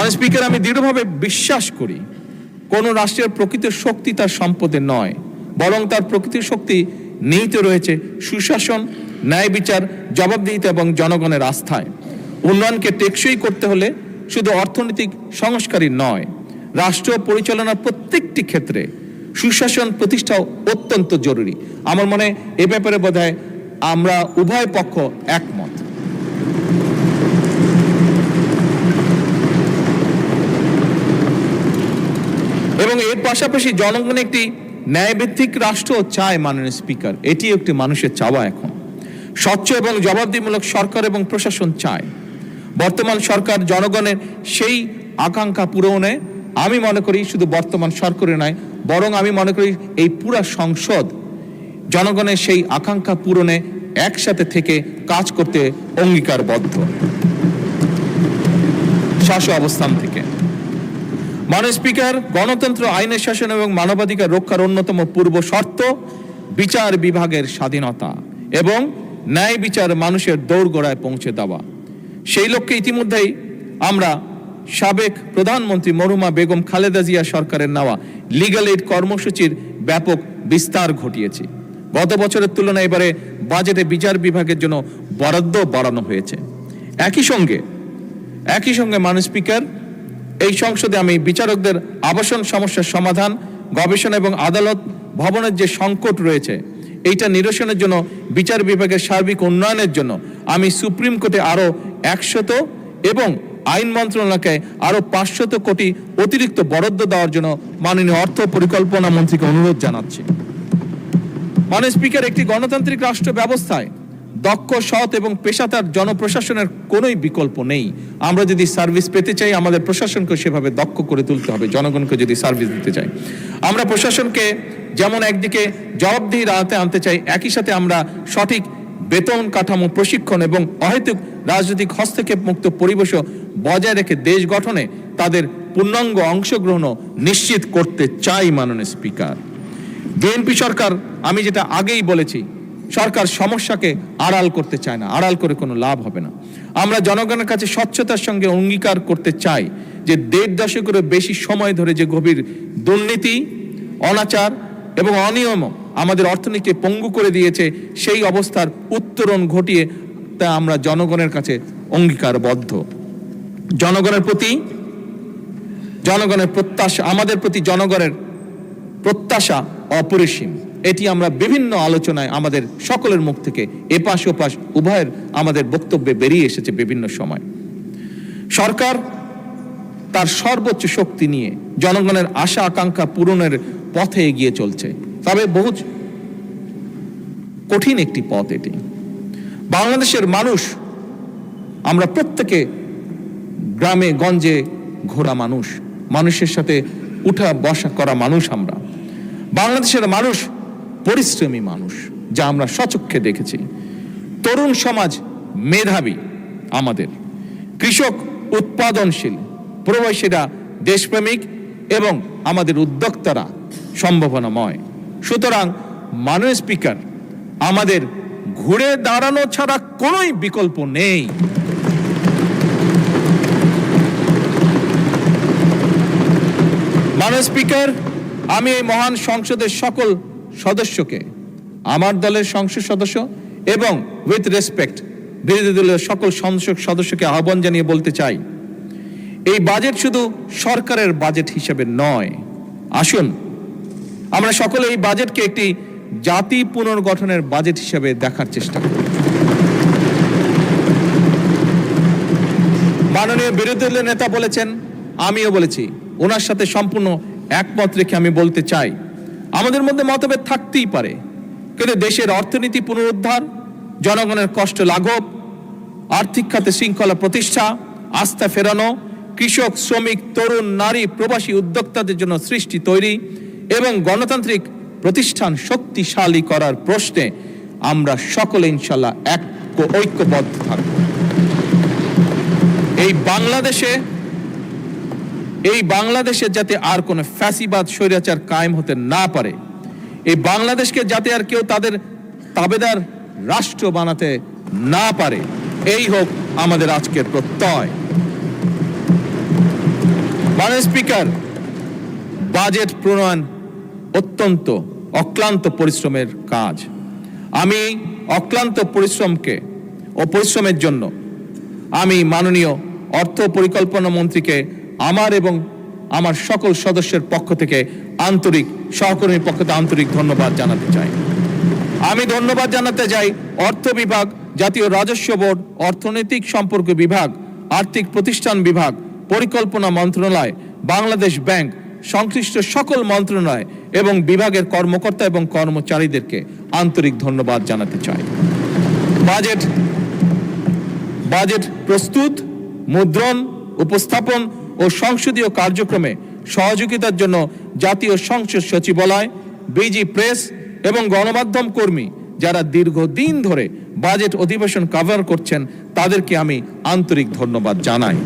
মাননীয় স্পিকার, আমি দৃঢ়ভাবে বিশ্বাস করি কোন রাষ্ট্রের প্রকৃত শক্তি তার সম্পদে নয়, বরং তার প্রকৃত শক্তি নিহিত রয়েছে সুশাসন, ন্যায় বিচার, জবাবদিহিতা এবং জনগণের আস্থায়। উন্নয়নকে টেকসই করতে হলে শুধু অর্থনৈতিক সংস্কারই নয়, রাষ্ট্র পরিচালনার প্রত্যেকটি ক্ষেত্রে সুশাসন প্রতিষ্ঠা অত্যন্ত জরুরি। আমার মনে এ ব্যাপারে বোধহয় আমরা উভয় পক্ষ একমত। এবং এর পাশাপাশি জনগণ একটি ন্যায়ভিত্তিক রাষ্ট্র চায়। মাননীয় স্পিকার, এটি একটি মানুষের চাওয়া। এখন স্বচ্ছ এবং জবাবদিহিমূলক সরকার এবং প্রশাসন চায়। বর্তমান সরকার জনগণের সেই আকাঙ্ক্ষা পূরণে আমি মনে করি শুধু বর্তমান সরকারে নয়, বরং আমি মনে করি এই পুরা সংসদ জনগণের সেই আকাঙ্ক্ষা পূরণে একসাথে থেকে কাজ করতে অঙ্গীকারবদ্ধ। শাসক অবস্থান থেকে মাননীয় স্পিকার, গণতন্ত্র, আইনের শাসন এবং মানবাধিকার রক্ষার অন্যতম পূর্ব শর্ত বিচার বিভাগের স্বাধীনতা এবং ন্যায় বিচার মানুষের দোরগোড়ায় পৌঁছে দেওয়া। সেই লক্ষ্যে ইতিমধ্যেই আমরা সাবেক প্রধানমন্ত্রী মরহুমা বেগম খালেদা জিয়া সরকারের নেওয়া লিগ্যাল এইড কর্মসূচির ব্যাপক বিস্তার ঘটিয়েছি। গত বছরের তুলনায় এবারে বাজেটে বিচার বিভাগের জন্য বরাদ্দ বাড়ানো হয়েছে। একই সঙ্গে মাননীয় স্পিকার, এই সংসদে আমি বিচারকদের আবাসন সমস্যার সমাধান, গবেষণা এবং আদালত ভবনের যে সংকট রয়েছে এইটা নিরসনের জন্য, বিচার বিভাগের সার্বিক উন্নয়নের জন্য আমি সুপ্রিম কোর্টে আরো 100 এবং আইন মন্ত্রণালয়কে আরো 500 কোটি অতিরিক্ত বরাদ্দ দেওয়ার জন্য মাননীয় অর্থ পরিকল্পনা মন্ত্রীকে অনুরোধ জানাচ্ছি। মাননীয় স্পিকার, একটি গণতান্ত্রিক রাষ্ট্র ব্যবস্থায় দক্ষ, সৎ এবং পেশাদার জনপ্রশাসনের কোনোই বিকল্প নেই। আমরা যদি সার্ভিস পেতে চাই, আমাদের প্রশাসনকে সেভাবে দক্ষ করে তুলতে হবে। জনগণকে যদি সার্ভিস দিতে চাই, আমরা প্রশাসনকে যেমন একদিকে জবাবদিহির আওতায় আনতে চাই, একই সাথে আমরা সঠিক বেতন কাঠামো, প্রশিক্ষণ এবং অহেতুক রাজনৈতিক হস্তক্ষেপ মুক্ত পরিবেশও বজায় রেখে দেশ গঠনে তাদের পূর্ণাঙ্গ অংশগ্রহণ নিশ্চিত করতে চাই। মাননীয় স্পিকার, বিএনপি সরকার, আমি যেটা আগেই বলেছি, সরকার সমস্যাকে আড়াল করতে চায় না, আড়াল করে কোনো লাভ হবে না। আমরা জনগণের কাছে স্বচ্ছতার সঙ্গে অঙ্গীকার করতে চাই যে 1.5 দশকেরও বেশি সময় ধরে যে গভীর দুর্নীতি, অনাচার এবং অনিয়ম আমাদের অর্থনীতিকে পঙ্গু করে দিয়েছে, সেই অবস্থার উত্তরণ ঘটিয়ে তা আমরা জনগণের কাছে অঙ্গীকারবদ্ধ। জনগণের প্রত্যাশা, আমাদের প্রতি জনগণের প্রত্যাশা অপরিসীম। এটি আমরা বিভিন্ন আলোচনায় আমাদের সকলের মুখ থেকে এপাশ ওপাশ উভয়ের আমাদের বক্তব্যে বেরিয়ে এসেছে বিভিন্ন সময়। সরকার তার সর্বোচ্চ শক্তি নিয়ে জনগণের আশা আকাঙ্ক্ষা পূরণের পথে এগিয়ে চলছে, তবে বহু কঠিন একটি পথ এটি। বাংলাদেশের মানুষ, আমরা প্রত্যেকে গ্রামে গঞ্জে ঘোরা মানুষ, মানুষের সাথে উঠা বসা করা মানুষ। আমরা বাংলাদেশের মানুষ পরিশ্রমী মানুষ, যা আমরা স্বচক্ষে দেখেছি। তরুণ সমাজ মেধাবী, আমাদের কৃষক উৎপাদনশীল, প্রবাসীরা দেশপ্রেমিক এবং আমাদের উদ্যোক্তারা সম্ভাবনাময়। সুতরাং মাননীয় স্পিকার, আমাদের ঘুরে দাঁড়ানো ছাড়া কোনোই বিকল্প নেই। মাননীয় স্পিকার, আমি এই মহান সংসদের সকল সদস্যকে, আমার দলের সংসদ সদস্য এবং উইথ রেসপেক্ট বিরোধী দলের সকল সংসদ সদস্যকে আহ্বান জানিয়ে বলতে চাই, এই বাজেট শুধু সরকারের বাজেট হিসেবে নয়। আসুন আমরা সকলে এই বাজেটকে একটি জাতি পুনর্গঠনের বাজেট হিসেবে দেখার চেষ্টা করি। মাননীয় বিরোধী দলের নেতা বলেছেন, আমিও বলেছি, ওনার সাথে সম্পূর্ণ একমত রেখে আমি বলতে চাই, আমাদের মধ্যে মতভেদ থাকতেই পারে, কিন্তু দেশের অর্থনীতি পুনরুদ্ধার, জনগণের কষ্ট লাঘব, আর্থিক খাতে শৃঙ্খলা প্রতিষ্ঠা, আস্থা ফেরানো, কৃষক, শ্রমিক, তরুণ, নারী, প্রবাসী উদ্যোক্তাদের জন্য সৃষ্টি তৈরি এবং গণতান্ত্রিক প্রতিষ্ঠান শক্তিশালী করার প্রশ্নে আমরা সকলে ইনশাল্লাহ ঐক্যবদ্ধ থাকব। এই বাংলাদেশে যাতে আর কোনো ফ্যাসিবাদ, স্বৈরাচার কায়েম হতে না পারে, এই বাংলাদেশকে যাতে আর কেউ তাদের তাবেদার রাষ্ট্র বানাতে না পারে, এই হোক আমাদের আজকের প্রত্যয়। মাননীয় স্পিকার, বাজেট প্রণয়ন অত্যন্ত অক্লান্ত পরিশ্রমের কাজ। আমি অক্লান্ত পরিশ্রমের জন্য আমি মাননীয় অর্থ পরিকল্পনা মন্ত্রীকে আমার এবং আমার সকল সদস্যের পক্ষ থেকে সহকর্মীর পক্ষ থেকে আন্তরিক ধন্যবাদ জানাতে চাই। আমি ধন্যবাদ জানাতে চাই অর্থ বিভাগ, জাতীয় রাজস্ব বোর্ড, অর্থনৈতিক সম্পর্ক বিভাগ, আর্থিক প্রতিষ্ঠান বিভাগ, পরিকল্পনা মন্ত্রণালয়, বাংলাদেশ ব্যাংক, সংশ্লিষ্ট সকল মন্ত্রণালয় এবং বিভাগের কর্মকর্তা এবং কর্মচারীদেরকে আন্তরিক ধন্যবাদ জানাতে চাই। বাজেট প্রস্তুত, মুদ্রণ, উপস্থাপন ও সংসদীয় কার্যক্রমে সহযোগিতার জন্য জাতীয় সংসদ সচিবালয়, বিজি প্রেস এবং গণমাধ্যম কর্মী যারা দীর্ঘদিন ধরে বাজেট অধিবেশন কভার করছেন তাদেরকে আমি আন্তরিক ধন্যবাদ জানাই।